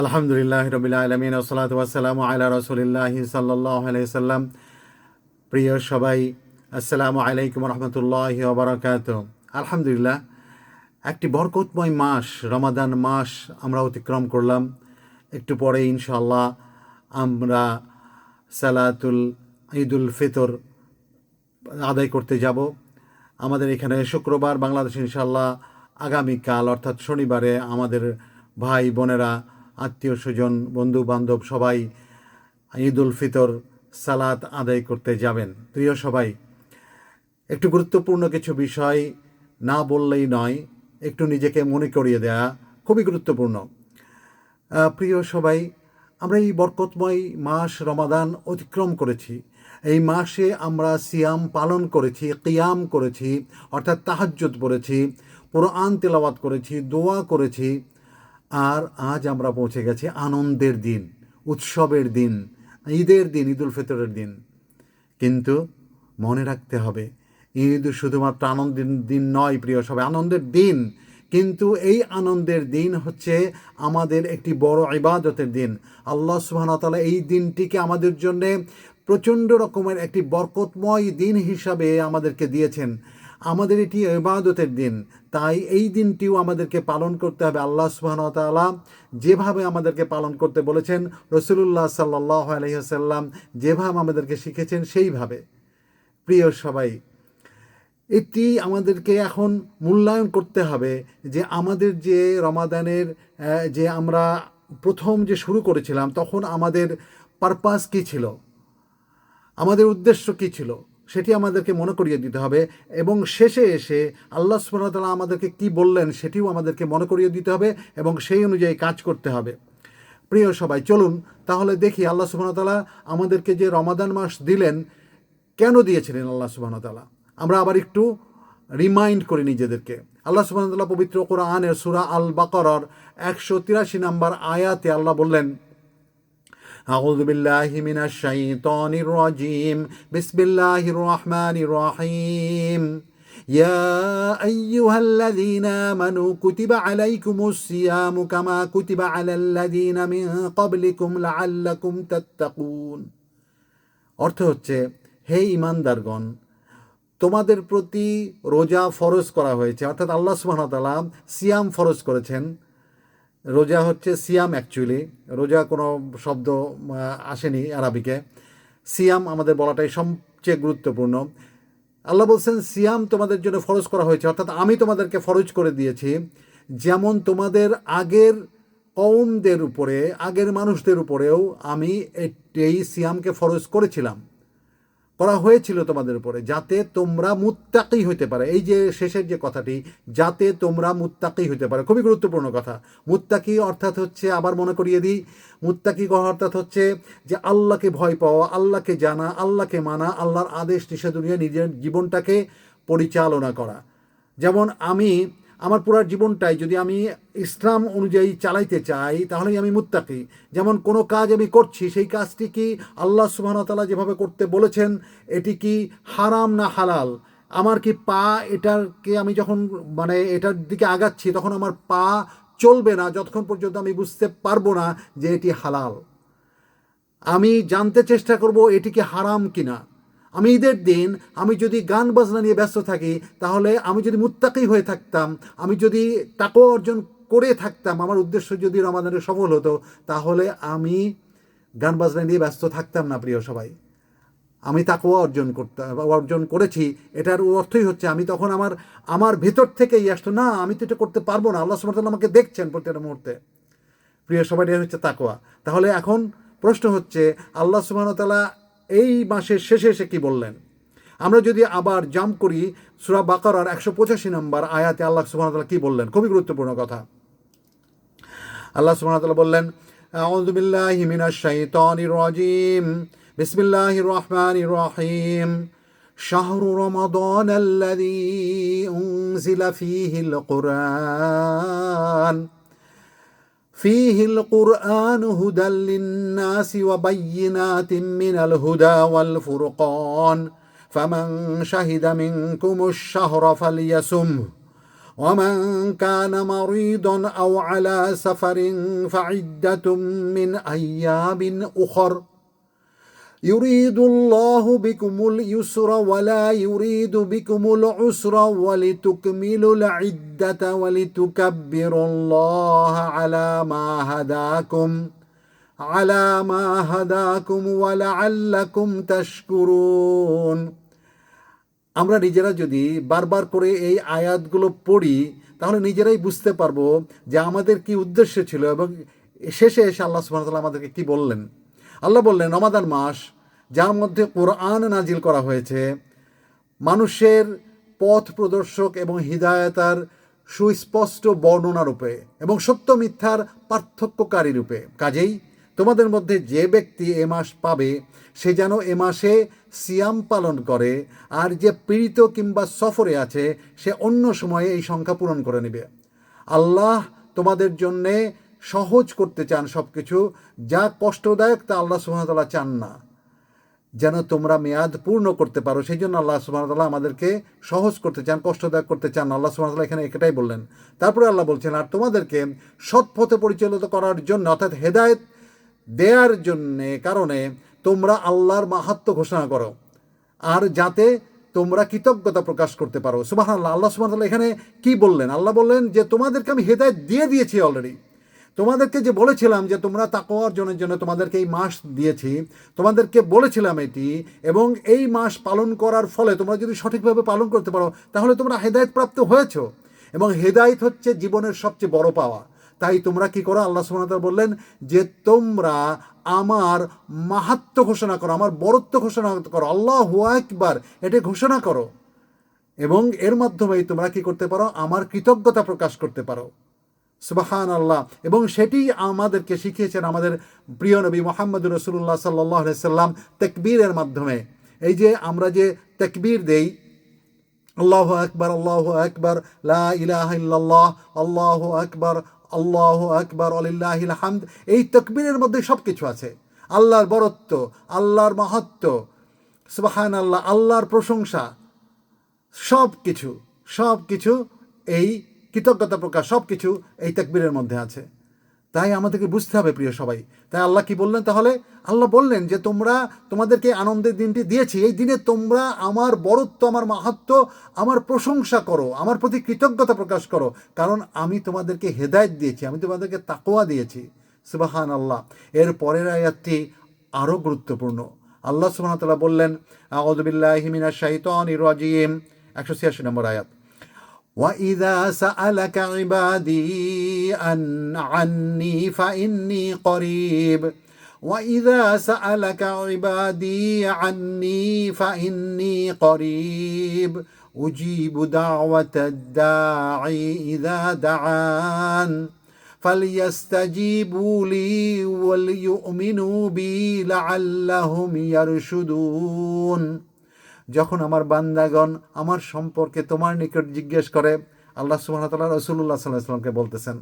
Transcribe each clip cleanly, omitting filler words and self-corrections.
আলহামদুলিল্লাহ রবিল আলমিন ওসলাত ওয়াসালাম আলা রসুলিল্লাহি সাল্লাল্লাহু আলাইহি সাল্লাম। প্রিয় সবাই, আসসালামু আলাইকুম রহমতুল্লাহি ওয়া বারাকাতুহু। আলহামদুলিল্লাহ, একটি বরকতময় মাস রমাদান মাস আমরা অতিক্রম করলাম। একটু পরে ইনশাআল্লাহ আমরা সালাতুল ঈদুল ফিতর আদায় করতে যাব। আমাদের এখানে শুক্রবার, বাংলাদেশ ইনশাআল্লাহ আগামীকাল অর্থাৎ শনিবারে আমাদের ভাই বোনেরা, আত্মীয় স্বজন, বন্ধু বান্ধব সবাই ঈদুল ফিতর সালাত আদায় করতে যাবেন। প্রিয় সবাই, একটু গুরুত্বপূর্ণ কিছু বিষয় না বললেই নয়, একটু নিজেকে মনে করিয়ে দেয়া খুবই গুরুত্বপূর্ণ। প্রিয় সবাই, আমরা এই বরকতময় মাস রমাদান অতিক্রম করেছি। এই মাসে আমরা সিয়াম পালন করেছি, কিয়াম করেছি, অর্থাৎ তাহাজ্জুদ পড়েছি, কোরআন তেলাওয়াত করেছি, দোয়া করেছি। আর আজ আমরা পৌঁছে গেছি আনন্দের দিন, উৎসবের দিন, ঈদের দিন, ঈদুল ফিতরের দিন। কিন্তু মনে রাখতে হবে, ঈদ শুধুমাত্র আনন্দের দিন নয় প্রিয় সবাই, আনন্দের দিন। কিন্তু এই আনন্দের দিন হচ্ছে আমাদের একটি বড় ইবাদতের দিন। আল্লাহ সুবহানাহু ওয়া তাআলা এই দিনটিকে আমাদের জন্যে প্রচণ্ড রকমের একটি বরকতময় দিন হিসাবে আমাদেরকে দিয়েছেন। আমাদের এটি ইবাদতের দিন, তাই এই দিনটিও আমাদেরকে পালন করতে হবে আল্লাহ সুবহানাহু ওয়া তাআলা যেভাবে আমাদেরকে পালন করতে বলেছেন, রাসূলুল্লাহ সাল্লাল্লাহু আলাইহি ওয়াসাল্লাম যেভাবে আমাদেরকে শিখেছেন সেইভাবে। প্রিয় সবাই, এটি আমাদেরকে এখন মূল্যায়ন করতে হবে যে আমাদের যে রমাদানের যে আমরা প্রথম যে শুরু করেছিলাম, তখন আমাদের পারপাস কী ছিল, আমাদের উদ্দেশ্য কী ছিল, সেটি আমাদেরকে মনে করিয়ে দিতে হবে। এবং শেষে এসে আল্লাহ সুবহানাহু ওয়া তাআলা আমাদেরকে কী বললেন সেটিও আমাদেরকে মনে করিয়ে দিতে হবে এবং সেই অনুযায়ী কাজ করতে হবে। প্রিয় সবাই, চলুন তাহলে দেখি আল্লাহ সুবহানাহু ওয়া তাআলা আমাদেরকে যে রমাদান মাস দিলেন, কেন দিয়েছিলেন আল্লাহ সুবহানাহু ওয়া তাআলা। আমরা আবার একটু রিমাইন্ড করি নিজেদেরকে। আল্লাহ সুবহানাহু ওয়া তাআলা পবিত্র কোরআনের সূরা আল বাকারার 183 নম্বর আয়াতে আল্লাহ বললেন, আউযু বিল্লাহি মিনাশ শাইতানির রাজীম, বিসমিল্লাহির রহমানির রহিম। ইয়া আইয়ুহাল্লাযীনা আমানু কুতিবা আলাইকুমুস সিয়ামু কামা কুতিবা আলাল্লাযীনা মিন ক্বাবলিকুম লাআল্লাকুম তাত্তাকুন। অর্থ হচ্ছে, হে ঈমানদারগণ, তোমাদের প্রতি রোজা ফরজ করা হয়েছে। অর্থাৎ আল্লাহ সুবহানাহু ওয়া তাআলা সিয়াম ফরজ করেছেন। রোজা হচ্ছে সিয়াম, অ্যাকচুয়ালি রোজা কোনো শব্দ আসেনি আরবিকে। সিয়াম আমাদের বলাটাই সবচেয়ে গুরুত্বপূর্ণ। আল্লাহ বলছেন সিয়াম তোমাদের জন্য ফরজ করা হয়েছে, অর্থাৎ আমি তোমাদেরকে ফরজ করে দিয়েছি, যেমন তোমাদের আগের কওমদের উপরে, আগের মানুষদের উপরেও আমি এই সিয়ামকে ফরজ করেছিলাম, করা হয়েছিল তোমাদের উপরে, যাতে তোমরা মুত্তাকি হইতে পারে। এই যে শেষের যে কথাটি, যাতে তোমরা মুত্তাকি হইতে পারে, খুবই গুরুত্বপূর্ণ কথা। মুত্তাকি অর্থাৎ হচ্ছে, আবার মনে করিয়ে দিই, মুত্তাকি অর্থাৎ হচ্ছে যে আল্লাহকে ভয় পাওয়া, আল্লাহকে জানা, আল্লাহকে মানা, আল্লাহর আদেশ নিষেধ নিয়ে নিজের জীবনটাকে পরিচালনা করা। যেমন আমার পুরো জীবনটাই যদি আমি ইসলাম অনুযায়ী চালাইতে চাই, তাহলেই আমি মুত্তাকি। যেমন কোনো কাজ আমি করছি, সেই কাজটি কি আল্লাহ সুবহানাহু ওয়া তাআলা যেভাবে করতে বলেছেন, এটি কি হারাম না হালাল? আমার কি পা এটাকে আমি যখন এটার দিকে আগাচ্ছি, তখন আমার পা চলবে না যতক্ষণ পর্যন্ত আমি বুঝতে পারবো না যে এটি হালাল। আমি জানতে চেষ্টা করব এটি কি হারাম কিনা। আমি ঈদের দিন আমি যদি গান বাজনা নিয়ে ব্যস্ত থাকি, তাহলে আমি যদি মুত্তাকি হয়ে থাকতাম, আমি যদি তাকওয়া অর্জন করে থাকতাম, আমার উদ্দেশ্য যদি রমাদানে সফল হতো, তাহলে আমি গান বাজনা নিয়ে ব্যস্ত থাকতাম না। প্রিয় সবাই, আমি তাকওয়া অর্জন করেছি, এটার অর্থই হচ্ছে আমি তখন আমার ভেতর থেকেই আসতো, না আমি তো এটা করতে পারবো না, আল্লাহ সুবহানাহু ওয়া তাআলা আমাকে দেখছেন প্রত্যেকটা মুহূর্তে। প্রিয় সবাই, এটা হচ্ছে তাকওয়া। তাহলে এখন প্রশ্ন হচ্ছে, আল্লাহ সুবহানাহু ওয়া তাআলা এই মাসের শেষে এসে কি বললেন? আমরা যদি আবার জাম্প করি সূরা বাকারার 185 নম্বর আয়াতে আল্লাহ সুবহানাহু ওয়া তাআলা কি বললেন, খুবই গুরুত্বপূর্ণ কথা। আল্লাহ সুবহানাহু ওয়া তাআলা বললেন, আউযু বিল্লাহি মিনাশ শাইতানির রাজীম, বিসমিল্লাহির রহমানির রহিম। শাহরু রমাদানাল্লাযী উনজিলা ফীহিল কুরআন فيه القرآن هدى للناس وبينات من الهدى والفرقان فمن شهد منكم الشهر فليصمه ومن كان مريضا أو على سفر فعدة من أيام أخر يريد الله بكم اليسر ولا يريد بكم العسر ولتكملوا العدة ولتكبروا الله على ما هداكم ولعلكم تشكرون। আমরা নিজেরা যদি বারবার করে এই আয়াতগুলো পড়ি তাহলে নিজেরাই বুঝতে পারবো যে আমাদের কি উদ্দেশ্য ছিল এবং শেষে এসে আল্লাহ সুবহানাহু ওয়া তাআলা আমাদেরকে কি বললেন। আল্লাহ বললেন রমাদান মাস যার মধ্যে কোরআন নাজিল করা হয়েছে মানুষের পথ প্রদর্শক এবং হিদায়াতার সুস্পষ্ট বর্ণনা রূপে এবং সত্য মিথ্যার পার্থক্যকারী রূপে। কাজেই তোমাদের মধ্যে যে ব্যক্তি এ মাস পাবে সে যেন এ মাসে সিয়াম পালন করে, আর যে পীড়িত কিংবা সফরে আছে সে অন্য সময়ে এই সংখ্যা পূরণ করে নেবে। আল্লাহ তোমাদের জন্যে সহজ করতে চান সব কিছু, যা কষ্টদায়ক তা আল্লাহ সুবহানাহু ওয়া তাআলা চান না, যেন তোমরা মেয়াদ পূর্ণ করতে পারো। সেই জন্য আল্লাহ সুবহানাহু ওয়া তাআলা আমাদেরকে সহজ করতে চান, কষ্টদায়ক করতে চান। আল্লাহ সুবহানাহু ওয়া তাআলা এখানে এটাই বললেন। তারপরে আল্লাহ বলছেন আর তোমাদেরকে সৎ পথে পরিচালিত করার জন্য অর্থাৎ হেদায়েত দেওয়ার জন্যে কারণে তোমরা আল্লাহর মাহাত্ম্য ঘোষণা করো আর যাতে তোমরা কৃতজ্ঞতা প্রকাশ করতে পারো। সুবহানাল্লাহ। আল্লাহ সুবহানাহু ওয়া তাআলা এখানে কি বললেন? আল্লাহ বললেন যে তোমাদেরকে আমি হেদায়েত দিয়ে দিয়েছি অলরেডি। তোমাদেরকে যে বলেছিলাম যে তোমরা তাকওয়া অর্জনের জন্য তোমাদেরকে এই মাস দিয়েছি, তোমাদেরকে বলেছিলাম এটি, এবং এই মাস পালন করার ফলে তোমরা যদি সঠিকভাবে পালন করতে পারো তাহলে তোমরা হেদায়েত প্রাপ্ত হয়েছো, এবং হেদায়েত হচ্ছে জীবনের সবচেয়ে বড় পাওয়া। তাই তোমরা কি করো? আল্লাহ সুবহানাহু ওয়া তাআলা বললেন যে তোমরা আমার মাহাত্ম্য ঘোষণা করো, আমার বরত্ব ঘোষণা করো, আল্লাহু আকবার এটি ঘোষণা করো, এবং এর মাধ্যমেই তোমরা কি করতে পারো? আমার কৃতজ্ঞতা প্রকাশ করতে পারো। সুবহানাল্লাহ। এবং সেটি আমাদেরকে শিখিয়েছেন আমাদের প্রিয় নবী মুহাম্মদুর রাসূলুল্লাহ সাল্লাল্লাহু আলাইহি সাল্লাম তাকবীরের মাধ্যমে। এই যে আমরা যে তাকবীর দেই, আল্লাহু আকবার, লা ইলাহা ইল্লাল্লাহ, আল্লাহু আকবার ওয়ালিল্লাহিল হামদ, এই তাকবীরের মধ্যে সব কিছু আছে। আল্লাহর বরত্ব, আল্লাহর মাহাত্ম্য, সুবহানাল্লাহ, আল্লাহর প্রশংসা, সব কিছু এই কৃতজ্ঞতা প্রকাশ সব কিছু এই তাকবীরের মধ্যে আছে। তাই আমাদেরকে বুঝতে হবে প্রিয় সবাই। তাই আল্লাহ কি বললেন তাহলে? আল্লাহ বললেন যে তোমাদেরকে আনন্দের দিনটি দিয়েছি, এই দিনে তোমরা আমার বরত্ব, আমার মাহাত্ম্য, আমার প্রশংসা করো, আমার প্রতি কৃতজ্ঞতা প্রকাশ করো, কারণ আমি তোমাদেরকে হেদায়েত দিয়েছি, আমি তোমাদেরকে তাকওয়া দিয়েছি। সুবহানাল্লাহ। এর পরের আয়াতটি আরও গুরুত্বপূর্ণ। আল্লাহ সুবহানাহু ওয়া তাআলা বললেন আউযু বিল্লাহি মিনাশ শাইতানির রাজিম, 186 নম্বর আয়াত। وَإِذَا سَأَلَكَ عِبَادِي عَنِّي فَإِنِّي قَرِيبٌ وَإِذَا سَأَلَكَ عِبَادِي عَنِّي فَإِنِّي قَرِيبٌ أُجِيبُ دَعْوَةَ الدَّاعِ إِذَا دَعَانِ فَلْيَسْتَجِيبُوا لِي وَلْيُؤْمِنُوا بِي لَعَلَّهُمْ يَرْشُدُونَ। যখন আমার বান্দাগণ আমার সম্পর্কে তোমার নিকট জিজ্ঞেস করে, আল্লাহ সুবহানাহু ওয়া তাআলা রাসূলুল্লাহ সাল্লাল্লাহু আলাইহি ওয়াসাল্লামকে বলতেছেন,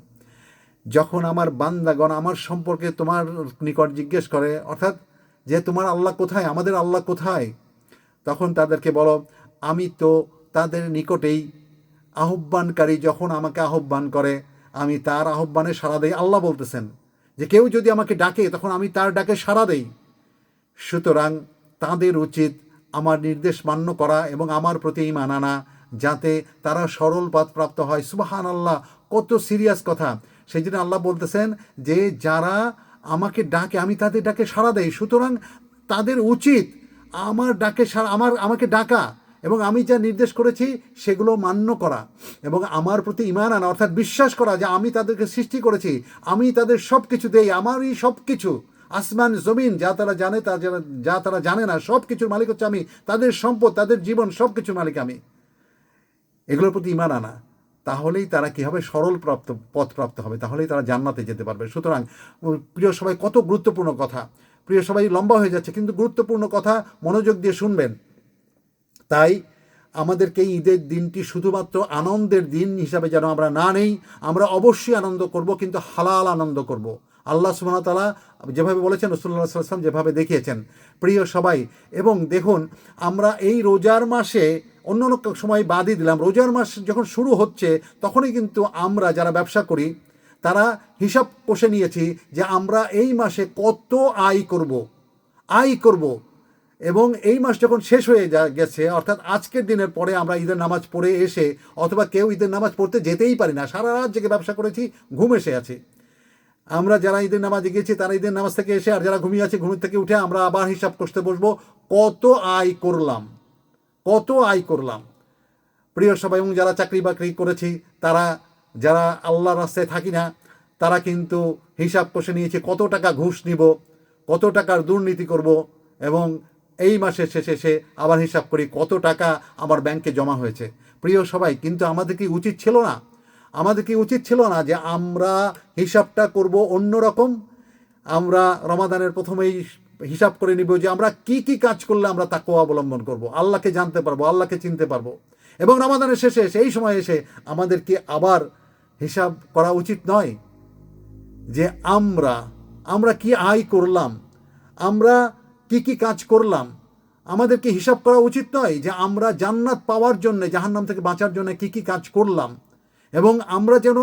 যখন আমার বান্দাগণ আমার সম্পর্কে তোমার নিকট জিজ্ঞেস করে, অর্থাৎ যে তোমার আল্লাহ কোথায়, আমাদের আল্লাহ কোথায়, তখন তাদেরকে বলো আমি তো তাদের নিকটেই আহ্বানকারী। যখন আমাকে আহ্বান করে আমি তার আহ্বানে সাড়া দেই। আল্লাহ বলতেছেন যে কেউ যদি আমাকে ডাকে তখন আমি তার ডাকে সাড়া দেই। সুতরাং তাদের উচিত আমার নির্দেশ মান্য করা এবং আমার প্রতি ঈমান আনা, যাতে তারা সরল পথ প্রাপ্ত হয়। সুবহানাল্লাহ, কত সিরিয়াস কথা। সেই জন্য আল্লাহ বলতেছেন যে যারা আমাকে ডাকে আমি তাদের ডাকে সাড়া দেই, সুতরাং তাদের উচিত আমার ডাকে আমাকে ডাকা এবং আমি যা নির্দেশ করেছি সেগুলো মান্য করা এবং আমার প্রতি ঈমান আনা, অর্থাৎ বিশ্বাস করা যে আমি তাদেরকে সৃষ্টি করেছি, আমি তাদের সব কিছু দেই, আমারই সব কিছু, আসমান জমিন যা তারা জানে যা তারা জানে না, সব কিছুর মালিক হচ্ছে আমি, তাদের সম্পদ, তাদের জীবন, সব কিছুর মালিক আমি। এগুলোর প্রতি ঈমান আনা, তাহলেই তারা কী হবে? সরল পথ প্রাপ্ত হবে, তাহলেই তারা জান্নাতে যেতে পারবে। সুতরাং প্রিয় সবাই, কত গুরুত্বপূর্ণ কথা। প্রিয় সবাই, লম্বা হয়ে যাচ্ছে কিন্তু গুরুত্বপূর্ণ কথা, মনোযোগ দিয়ে শুনবেন। তাই আমাদেরকে ঈদের দিনটি শুধুমাত্র আনন্দের দিন হিসাবে যেন আমরা না নেই, আমরা অবশ্যই আনন্দ করব, কিন্তু হালাল আনন্দ করব। আল্লাহ সুবহানাহু ওয়া তাআলা যেভাবে বলেছেন, রাসূলুল্লাহ সাল্লাল্লাহু আলাইহি ওয়াসাল্লাম যেভাবে দেখিয়েছেন। প্রিয় সবাই, এবং দেখুন আমরা এই রোজার মাসে অন্য অন্য সময় বাদই দিলাম, রোজার মাস যখন শুরু হচ্ছে তখনই কিন্তু আমরা যারা ব্যবসা করি তারা হিসাব কষে নিয়েছি যে আমরা এই মাসে কত আয় করব। এবং এই মাস যখন শেষ হয়ে গেছে, অর্থাৎ আজকের দিনের পরে আমরা ঈদের নামাজ পড়ে এসে, অথবা কেউ ঈদের নামাজ পড়তে যেতেই পারি না, সারা রাত জেগে ব্যবসা করেছি, ঘুম এসে আছে, আমরা যারা ঈদের নামাজে গিয়েছি তারা ঈদের নামাজ থেকে এসে, আর যারা ঘুমিয়ে আছে ঘুমের থেকে উঠে আমরা আবার হিসাব করতে বসবো কত আয় করলাম। প্রিয় সবাই, এবং যারা চাকরি বাকরি করেছি, তারা যারা আল্লাহর রাস্তায় থাকি না, তারা কিন্তু হিসাব কষে নিয়েছে কত টাকা ঘুষ নিব, কত টাকার দুর্নীতি করব, এবং এই মাসের শেষে এসে আবার হিসাব করি কত টাকা আমার ব্যাংকে জমা হয়েছে। প্রিয় সবাই, কিন্তু আমাদের কি উচিত ছিল না যে আমরা হিসাবটা করব অন্যরকম? আমরা রমাদানের প্রথমেই হিসাব করে নিব যে আমরা কি কি কাজ করলে আমরা তাকওয়া অবলম্বন করব, আল্লাহকে জানতে পারবো, আল্লাহকে চিনতে পারবো। এবং রমাদানের শেষে এই সময় এসে আমাদেরকে আবার হিসাব করা উচিত নয় যে আমরা কি আয় করলাম, আমরা কি কি কাজ করলাম। আমাদেরকে হিসাব করা উচিত নয় যে আমরা জান্নাত পাওয়ার জন্য, জাহান্নাম থেকে বাঁচার জন্য কি কি কাজ করলাম, এবং আমরা যেন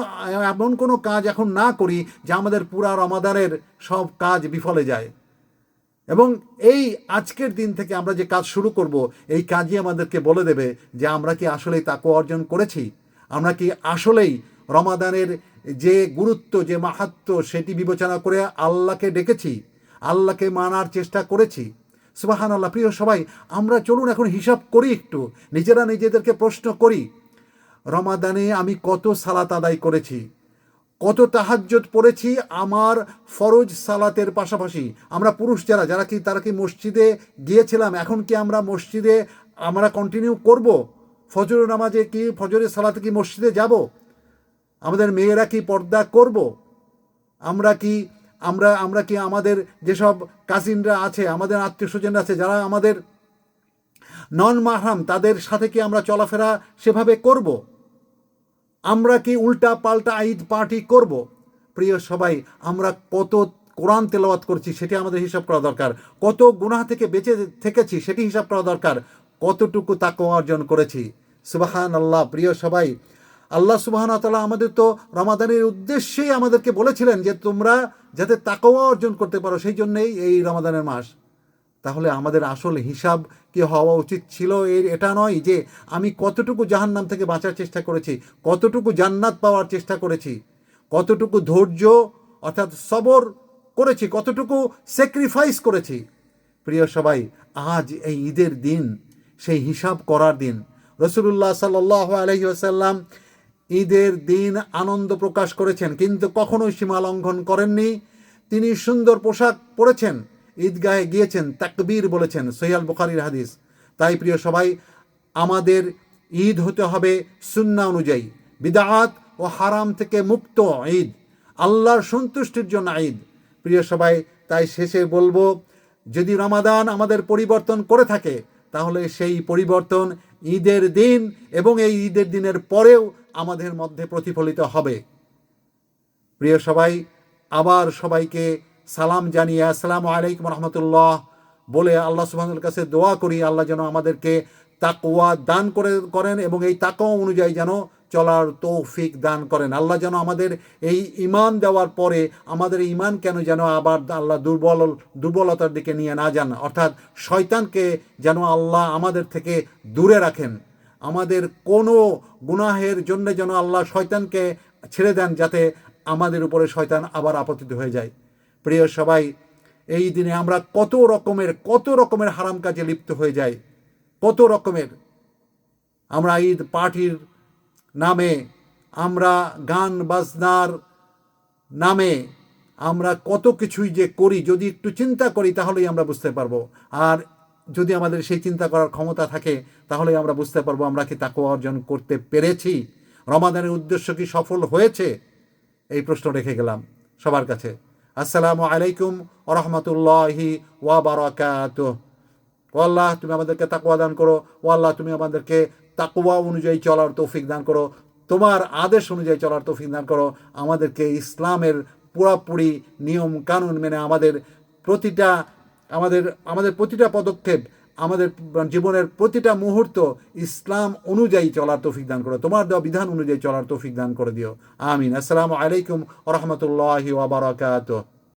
এমন কোনো কাজ এখন না করি যে আমাদের পুরা রমাদানের সব কাজ বিফলে যায়। এবং এই আজকের দিন থেকে আমরা যে কাজ শুরু করব, এই কাজই আমাদেরকে বলে দেবে যে আমরা কি আসলেই তাকওয়া অর্জন করেছি, আমরা কি আসলেই রমাদানের যে গুরুত্ব, যে মাহাত্ম্য, সেটি বিবেচনা করে আল্লাহকে ডেকেছি, আল্লাহকে মানার চেষ্টা করেছি। সুবহানাল্লাহ। প্রিয় সবাই, আমরা চলুন এখন হিসাব করি, একটু নিজেরা নিজেদেরকে প্রশ্ন করি, রমাদানে আমি কত সালাত আদায় করেছি, কত তাহাজ্জুদ পড়েছি আমার ফরজ সালাতের পাশাপাশি। আমরা পুরুষ তারা কি মসজিদে গিয়েছিলাম, এখন কি আমরা মসজিদে আমরা কন্টিনিউ করব? ফজরের নামাজে কি, ফজরের সালাতে কি মসজিদে যাব? আমাদের মেয়েরা কি পর্দা করব? আমরা কি আমাদের যেসব কাজিনরা আছে, আমাদের আত্মীয় স্বজনরা আছে, যারা আমাদের নন মাহরাম, তাদের সাথে কি আমরা চলাফেরা সেভাবে করব? আমরা কি উল্টা পাল্টা ঈদ পার্টি করব? প্রিয় সবাই, আমরা কত কোরআন তেলাওয়াত করছি সেটি আমাদের হিসাব করা দরকার, কত গুনাহ থেকে বেঁচে থেকেছি সেটি হিসাব করা দরকার, কতটুকু তাকওয়া অর্জন করেছি। সুবহানাল্লাহ। প্রিয় সবাই, আল্লাহ সুবহানাহু ওয়া তাআলা আমাদের তো রমাদানের উদ্দেশ্যেই আমাদেরকে বলেছিলেন যে তোমরা যাতে তাকওয়া অর্জন করতে পারো, সেই জন্যই এই রমাদানের মাস। তাহলে আমাদের আসল হিসাব কি হওয়া উচিত ছিল এটা নয় যে আমি কতটুকু জাহান্নাম থেকে বাঁচার চেষ্টা করেছি, কতটুকু জান্নাত পাওয়ার চেষ্টা করেছি, কতটুকু ধৈর্য অর্থাৎ সবর করেছি, কতটুকু স্যাক্রিফাইস করেছি। প্রিয় সবাই, আজ এই ঈদের দিন সেই হিসাব করার দিন। রাসূলুল্লাহ সাল্লাল্লাহু আলাইহি ওয়াসাল্লাম ঈদের দিন আনন্দ প্রকাশ করেছেন, কিন্তু কখনোই সীমা লঙ্ঘন করেননি। তিনি সুন্দর পোশাক পরেছেন, ঈদগাহে গিয়েছেন, তাকবীর বলেছেন, সহিহ বুখারীর হাদিস। তাই প্রিয় সবাই, আমাদের ঈদ হতে হবে সুন্নাহ অনুযায়ী, বিদআত ও হারাম থেকে মুক্ত ঈদ, আল্লাহর সন্তুষ্টির জন্য ঈদ। প্রিয় সবাই, তাই শেষে বলবো, যদি রমাদান আমাদের পরিবর্তন করে থাকে, তাহলে সেই পরিবর্তন ঈদের দিন এবং এই ঈদের দিনের পরেও আমাদের মধ্যে প্রতিফলিত হবে। প্রিয় সবাই, আবার সবাইকে সালাম জানিয়ে আসসালামু আলাইকুম রহমতুল্লাহ বলে আল্লাহ সুবহানাহুর কাছে দোয়া করি, আল্লাহ যেন আমাদেরকে তাকওয়া দান করেন এবং এই তাকওয়া অনুযায়ী যেন চলার তৌফিক দান করেন। আল্লাহ যেন আমাদের এই ঈমান দেওয়ার পরে আমাদের ঈমান যেন আবার আল্লাহ দুর্বলতার দিকে নিয়ে না যান, অর্থাৎ শয়তানকে যেন আল্লাহ আমাদের থেকে দূরে রাখেন। আমাদের কোনো গুনাহের জন্য যেন আল্লাহ শয়তানকে ছেড়ে দেন, যাতে আমাদের উপরে শয়তান আবার আপতিত হয়ে যায়। প্রিয় সবাই, এই দিনে আমরা কত রকমের হারাম কাজে লিপ্ত হয়ে যাই, কত রকমের। আমরা ঈদ পার্টির নামে, আমরা গান বাজনার নামে আমরা কত কিছুই যে করি, যদি একটু চিন্তা করি তাহলেই আমরা বুঝতে পারবো। আর যদি আমাদের সেই চিন্তা করার ক্ষমতা থাকে, তাহলে আমরা বুঝতে পারবো আমরা কি তাকওয়া অর্জন করতে পেরেছি, রমাদানের উদ্দেশ্য কি সফল হয়েছে। এই প্রশ্ন রেখে গেলাম সবার কাছে। আসসালামু আলাইকুম ওয়া রাহমাতুল্লাহি ওয়া বারাকাতুহু। ও আল্লাহ, তুমি আমাদেরকে তাকওয়া দান করো। ও আল্লাহ, তুমি আমাদেরকে তাকওয়া অনুযায়ী চলার তৌফিক দান করো, তোমার আদেশ অনুযায়ী চলার তৌফিক দান করো, আমাদেরকে ইসলামের পুরোপুরি নিয়ম কানুন মেনে আমাদের প্রতিটা আমাদের আমাদের প্রতিটা পদক্ষেপ, আমাদের জীবনের প্রতিটা মুহূর্ত ইসলাম অনুযায়ী চলার তৌফিক দান করো, তোমার দেওয়া বিধান অনুযায়ী চলার তৌফিক দান করে দিও। আমিন। আসসালামু আলাইকুম ওয়া রাহমাতুল্লাহি ওয়া বারাকাতুহু।